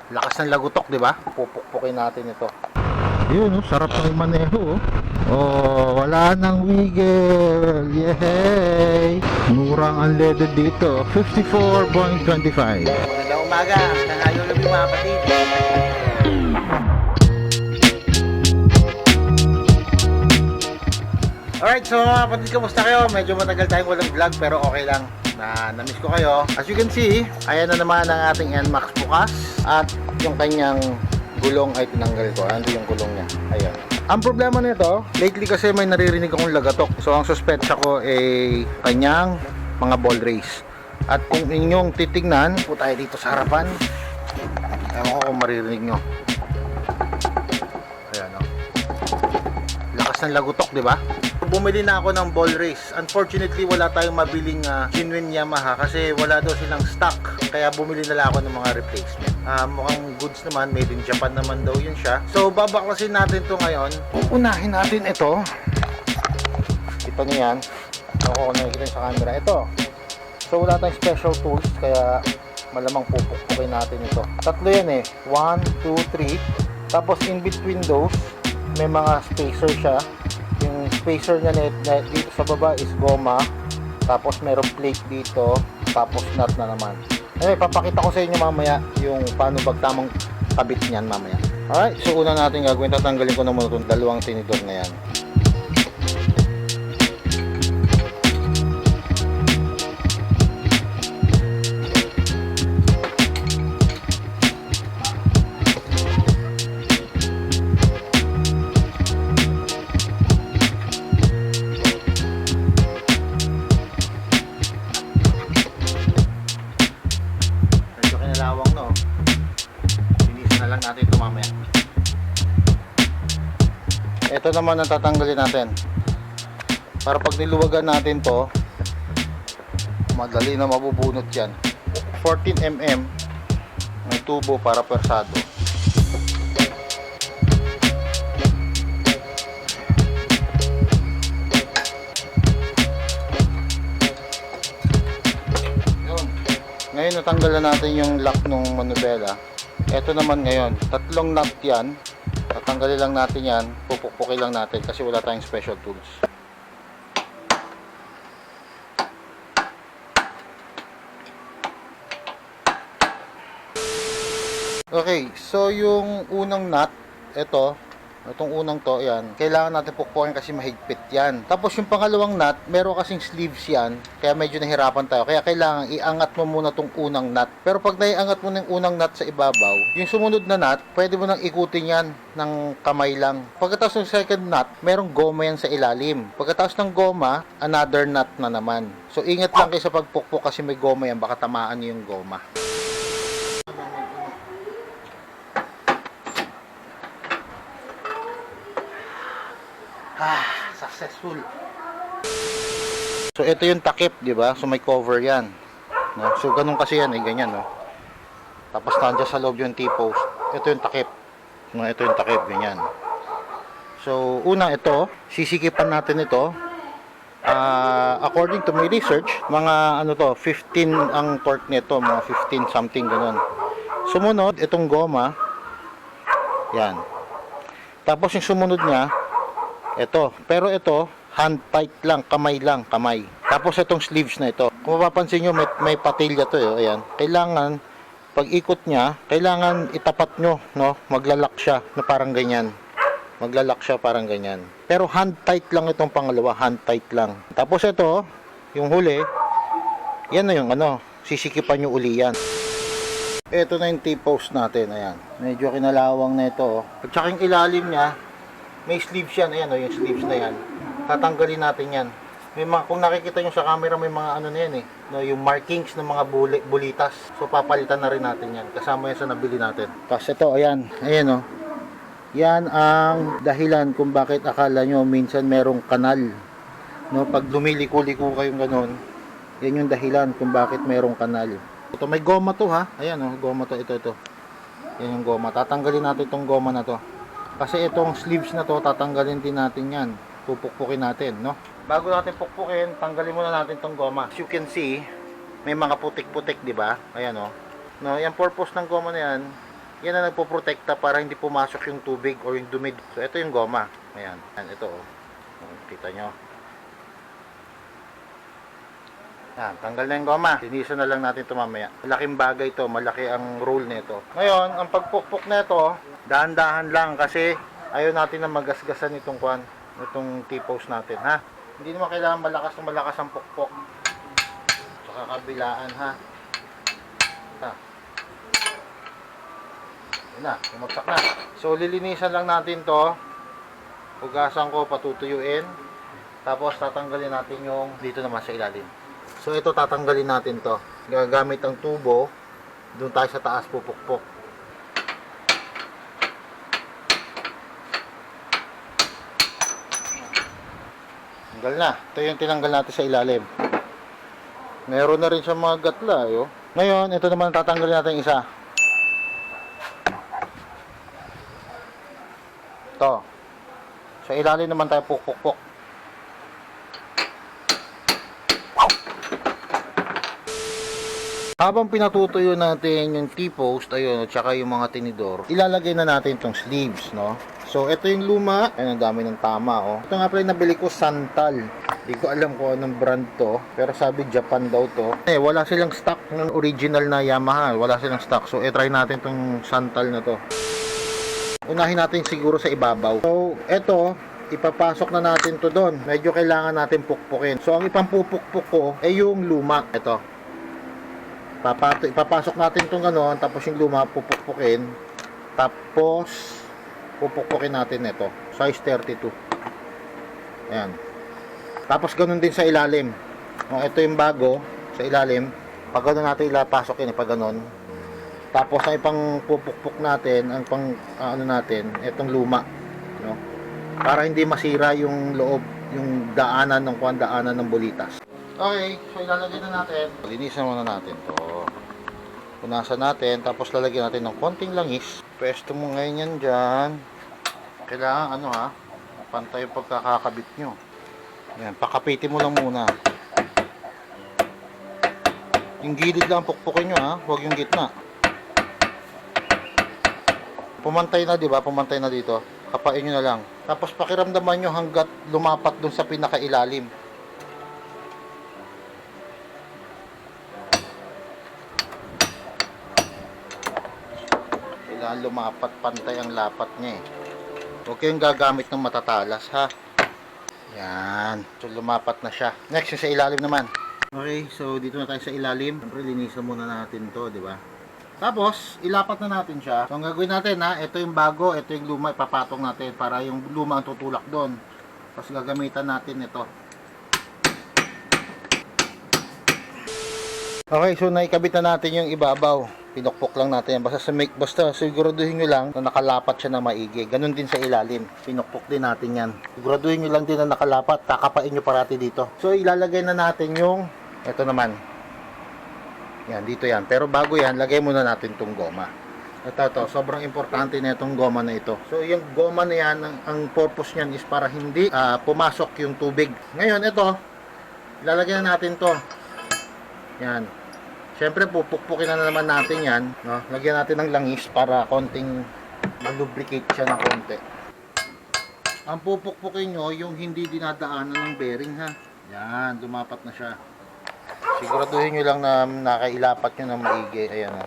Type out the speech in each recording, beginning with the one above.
Lakas ng lagutok, di ba? Pupukpukin natin ito. Yun, sarap ng maneho. Oh, wala nang wiggle. Yay! Murang unleaded dito. 54.25. Magandang umaga. Tanghali ulit mga kapatid. Alright, so mga kapatid, kamusta kayo? Medyo matagal tayong walang vlog pero okay lang. Na-miss ko kayo. As you can see, ayan na naman ang ating NMAX bukas. At yung kanyang gulong ay tinanggal ko. Ando yung gulong niya. Ayan. Ang problema nito, lately kasi may naririnig akong lagatok. So ang suspetsa ko ay kanyang mga ball race. At kung inyong titignan, po tayo dito sa harapan. Ewan ko kung maririnig nyo. Ayan o. Lakas ng lagutok, di ba? Bumili na ako ng ball race. Unfortunately, wala tayong mabiling genuine Yamaha kasi wala daw silang stock. Kaya bumili na lang ako ng mga replacement. Mukhang goods naman, made in Japan naman daw yun siya. So, babaklasin natin to ngayon. Unahin natin ito. Kita nyo yan. Ako nakikita sa camera. Ito. So, wala tayong special tools. Kaya malamang pupukpukin natin ito. Tatlo yan eh. 1, 2, 3. Tapos in between those, may mga spacer siya. Yung spacer niya dito sa baba is goma, tapos merong plate dito, tapos nut na naman. Papakita ko sa inyo mamaya yung paano tamang kabit niyan mamaya. Alright, so una natin gagawin, tatanggalin ko na muna itong dalawang tinidor na yan. Ito naman ang tatanggalin natin para pag niluwagan natin to, madali na mabubunot yan. 14mm may tubo para persado. Yun. Ngayon natanggal na natin yung lock ng manubela. Ito naman ngayon, tatlong nut yan. Tatanggalin lang natin yan, pupukpukin lang natin kasi wala tayong special tools. Okay, so yung unang nut, itong unang to, yan, kailangan natin pukpukin kasi mahigpit yan. Tapos yung pangalawang nut, meron kasing sleeves yan, kaya medyo nahirapan tayo. Kaya kailangan iangat mo muna tong unang nut. Pero pag naiangat mo ng unang nut sa ibabaw, yung sumunod na nut, pwede mo nang ikutin yan ng kamay lang. Pagkatapos ng second nut, merong goma yan sa ilalim. Pagkatapos ng goma, another nut na naman. So ingat lang kayo sa pagpukpok kasi may goma yan, baka tamaan yung goma. Successful. So ito yung takip, di ba? So may cover 'yan. No? So ganun kasi 'yan, ganyan, no. Tapos nandiyan sa loob yung T-post. Ito yung takip. No, ito yung takip, ganyan. So una ito, sisikipan natin ito. According to my research, mga 15 ang torque nito, mga 15 something ganun. Sumunod itong goma. Yan. Tapos yung sumunod niya ito, pero ito hand tight lang, kamay lang, kamay. Tapos itong sleeves na ito. Kung mapapansin nyo, may patilya to, ayan. Kailangan pag ikot niya, kailangan itapat nyo, no? Maglalak siya na parang ganyan. Maglalak siya parang ganyan. Pero hand tight lang itong pangalawa, hand tight lang. Tapos ito, yung huli, yan na yung sisikipan nyo uli yan. Ito na yung T-post natin, ayan. Medyo kinalawang na ito, At saka yung ilalim niya, may sleeves yan, ayan yung sleeves na yan. Tatanggalin natin yan. May mga, kung nakikita nyo sa camera, may mga na yan no, yung markings ng mga bulitas. So papalitan na rin natin yan. Kasama yan sa nabili natin. Tapos ito, ayan, yan ang dahilan kung bakit akala nyo minsan merong kanal. No, pag lumiliko-liko kayong ganon, yan yung dahilan kung bakit merong kanal. Ito, may goma to ha. Ayan goma to, ito. Yan yung goma. Tatanggalin natin itong goma na to. Kasi itong sleeves na to, tatanggalin din natin yan. Pupukpukin natin, no? Bago natin pukpukin, tanggalin muna natin itong goma. As you can see, may mga putik-putik, di ba? Ayan, No, yung purpose ng goma na yan, yan ang nagpoprotekta para hindi pumasok yung tubig or yung dumi. So ito yung goma. Ayan, ito oh. Kita nyo. Yan, tanggal na yung goma. Linisan na lang natin ito mamaya. Malaking bagay ito, malaki ang role nito. Ngayon, ang pagpukpok nito, dahan-dahan lang kasi ayaw natin na magasgasan itong itong T-post natin, ha. Hindi naman kailangan malakas ang pukpok. Sa kabilaan, ha. Na, bumagsak na. So lilinisan lang natin to. Hugasan ko, patutuyuin. Tapos tatanggalin natin yung dito naman sa ilalim. So ito tatanggalin natin to. Gagamit ang tubo. Doon tayo sa taas pupukpok. Tanggal na. Ito yung tinanggal natin sa ilalim. Meron na rin siya mga gatla, yo. Ngayon, ito naman tatanggalin natin isa. Ito. Sa ilalim naman tayo pukpok. Habang pinatutuyo natin yung T-post, ayun, at saka yung mga tinidor, ilalagay na natin itong sleeves, no? So, ito yung luma. Ayun, ang dami ng tama, oh. Ito nga pala yung nabili ko, Santal. Hindi ko alam kung anong brand to, pero sabi Japan daw to. Wala silang stock ng original na Yamaha. Wala silang stock. So, try natin itong Santal na to. Unahin natin siguro sa ibabaw. So, eto, ipapasok na natin to doon. Medyo kailangan natin pukpukin. So, ang ipampupukpuk ko ay yung luma. Ito. Ipapasok natin itong gano'n, tapos yung luma pupukpukin. Tapos, pupukpukin natin ito. Size 32. Ayan. Tapos, gano'n din sa ilalim. Ito yung bago, sa ilalim. Pag gano'n natin ilapasok yun, pag gano'n. Tapos ang ipang pupukpok natin, ang pang ano natin, itong luma, no? Para hindi masira yung loob, yung daanan ng bulitas. Okay, so ilalagay na natin. Linisan muna natin 'to. Punasan natin, tapos lalagyan natin ng konting langis. Pwesto mo ngayon yan diyan. Kailangan pantay yung pagkakakabit nyo. Yan, pakapitin mo lang muna. Yung gilid lang pukpukin nyo, ha, huwag yung gitna. Pumantay na, di ba? Pumantay na dito. Kapain nyo na lang. Tapos pakiramdaman nyo hanggat lumapat dun sa pinakailalim. Kailangan lumapat, pantay ang lapat niya eh. Huwag kayong gagamit ng matatalas, ha. Yan. So lumapat na siya. Next, yung sa ilalim naman. Okay, so dito na tayo sa ilalim. Siyempre, linisan muna natin to, di ba? Tapos, ilapat na natin siya. So, ang gagawin natin, ito yung bago, ito yung luma, ipapatong natin para yung luma ang tutulak doon. Tapos, gagamitan natin ito. Okay, so naikabit na natin yung ibabaw. Pinukpok lang natin yan. Basta siguraduhin nyo lang na nakalapat siya na maigi. Ganon din sa ilalim. Pinukpok din natin yan. Siguraduhin nyo lang din na nakalapat. Kakapain nyo parati dito. So, ilalagay na natin yung, ito naman. Yan, dito yan. Pero bago yan, lagay muna natin itong goma. Ito, sobrang importante na itong goma na ito. So, yung goma na yan, ang purpose niyan is para hindi pumasok yung tubig. Ngayon, ito, ilalagay na natin to. Yan. Siyempre, pupukpukin na naman natin yan. No? Lagyan natin ng langis para konting malubricate siya ng konti. Ang pupukpukin nyo, yung hindi dinadaanan ng bearing, ha. Yan, lumapat na siya. Siguraduhin nyo lang na nakailapat nyo na maigi. Ayan, ha.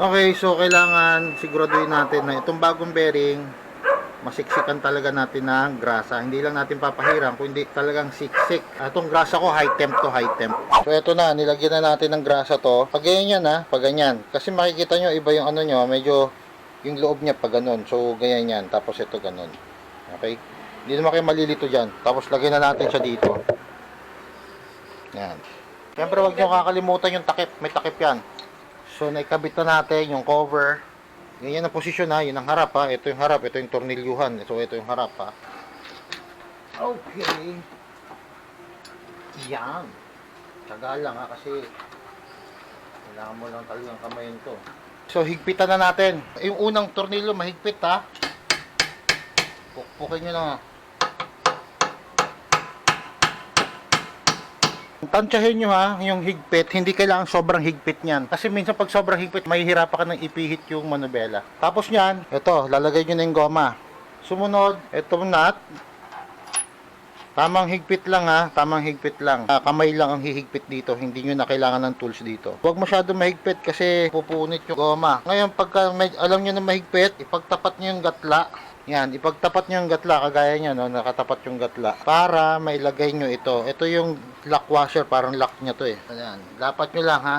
Okay, so kailangan siguraduhin natin na itong bagong bearing, masiksikan talaga natin ng grasa. Hindi lang natin papahiram, kundi talagang siksik. Itong grasa ko, high temp to high temp. So ito na, nilagyan na natin ng grasa to. Pag ganyan yan, pag ganyan. Kasi makikita nyo, iba yung ano nyo, medyo yung loob niya pag ganun. So ganyan yan, tapos ito ganun. Okay? Hindi naman kayo malilito dyan. Tapos lagyan na natin siya dito. Yan. Siyempre, huwag nyo kakalimutan yung takip. May takip yan. So, naikabit na natin yung cover. Ganyan ang posisyon, ha. Yun ang harap, ha. Ito yung harap. Ito yung tornilyuhan. So, ito yung harap, ha. Okay. Yan. Tsaga lang, ha. Kasi kailangan mo lang talagang kamayin to. So, higpitan na natin. Yung unang tornilyo, mahigpit, ha. Pukpukin nyo lang, ha. Tansyahin nyo ha, yung higpit, hindi kailangan sobrang higpit niyan. Kasi minsan pag sobrang higpit, mahihirapan ka ng ipihit yung manubela. Tapos niyan, ito, lalagay nyo na yung goma. Sumunod, itong nut. Tamang higpit lang ha, tamang higpit lang. Kamay lang ang hihigpit dito, hindi nyo na kailangan ng tools dito. Huwag masyado mahigpit kasi pupunit yung goma. Ngayon, pagka alam nyo na mahigpit, ipagtapat nyo yung gatla. Yan, ipagtapat nyo yung gatla, kagaya nyo, no, nakatapat yung gatla. Para mailagay nyo ito. Ito yung lock washer, parang lock nya to eh. Ayan, lapat nyo lang ha.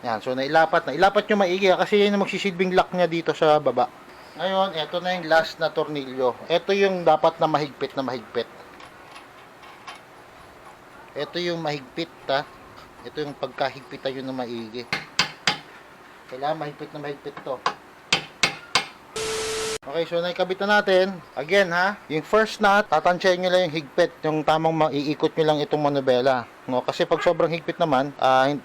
Yan, so nailapat nyo maigi kasi yun ang magsisilbing lock nya dito sa baba. Ngayon, ito na yung last na tornilyo. Ito yung dapat na mahigpit na mahigpit. Ito yung mahigpit ha. Ito yung pagkahigpitan yun na maigi. Kailangan mahigpit na mahigpit to. Okay, so naikabit na natin. Again ha, yung first nut, tatansyahin nyo lang yung higpit. Yung tamang maiikot nyo lang itong manubela. No? Kasi pag sobrang higpit naman,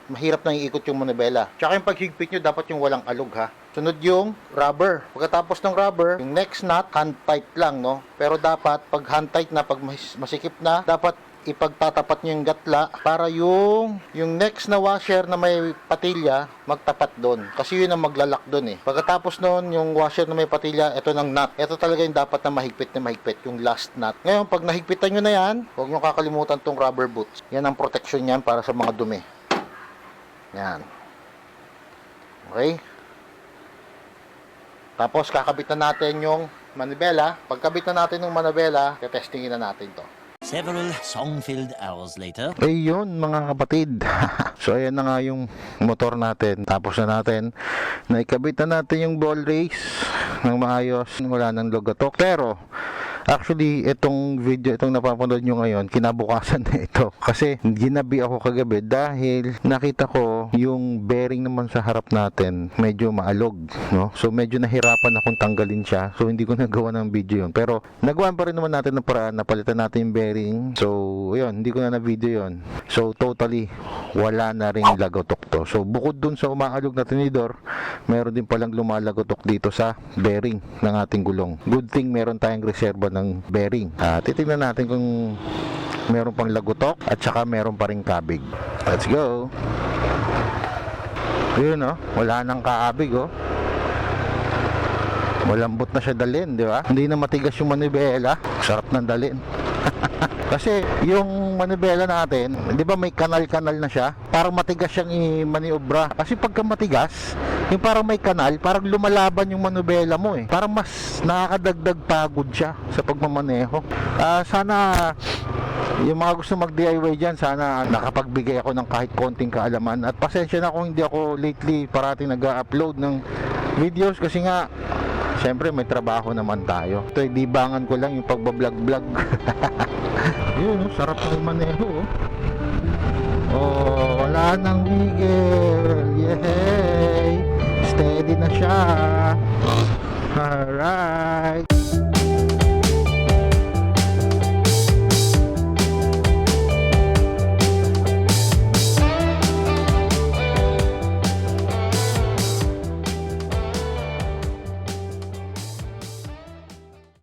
mahirap na iikot yung manubela. Tsaka yung paghigpit nyo, dapat yung walang alog ha. Sunod yung rubber. Pagkatapos ng rubber, yung next nut, hand tight lang, no? Pero dapat, pag hand tight na, pag masikip na, dapat ipagtatapat nyo yung gatla para yung next na washer na may patilya magtapat doon. Kasi yun ang maglalak doon eh. Pagkatapos noon, yung washer na may patilya, ito ng nut. Ito talaga yung dapat na mahigpit, yung last nut. Ngayon, pag nahigpitan nyo na yan, huwag nyo kakalimutan tong rubber boots. Yan ang protection yan para sa mga dumi. Yan. Okay? Tapos, kakabit na natin yung manibela. Pagkabit na natin yung manibela, testingin na natin to. Several song-filled hours later. Ayun mga kapatid. So ayan na nga yung motor natin. Tapos na natin. Naikabit na natin yung ball race ng maayos. Wala nang logotok. Pero actually, itong video, itong napapanood nyo ngayon, kinabukasan na ito. Kasi ginabi ako kagabi dahil nakita ko yung bearing naman sa harap natin medyo maalog, no? So medyo nahirapan akong tanggalin siya. So hindi ko nagawa ng video yun. Pero nagawa pa rin naman natin ng paraan, napalitan natin yung bearing. So yun, hindi ko na video yun. So totally wala na ring lagotok to. So bukod dun sa umaalog na tinidor, meron din palang lumalagotok dito sa bearing ng ating gulong. Good thing meron tayong reserva ng bearing. Titingnan natin kung meron pang lagotok at saka meron pa ring kabig. Let's go. Yun oh, wala nang kaabig oh. Malambot na siya dalhin, di ba? Hindi na matigas yung manibela. Sarap ng dalhin. Kasi yung manibela natin, di ba may kanal-kanal na siya? Parang matigas siyang i-maniobra. Kasi pagka matigas, yung parang may kanal, parang lumalaban yung manubela mo eh. Parang mas nakakadagdag pagod siya sa pagmamaneho. Sana yung mga gusto mag-DIY dyan, sana nakapagbigay ako ng kahit konting kaalaman. At pasensya na kung hindi ako lately parating nag-upload ng videos kasi nga siyempre may trabaho naman tayo. Ito, libangan ko lang yung pagbablog-vlog. Yun, sarap ng maneho. Oh, wala nang wiggle. Yay! Steady na siya. Alright.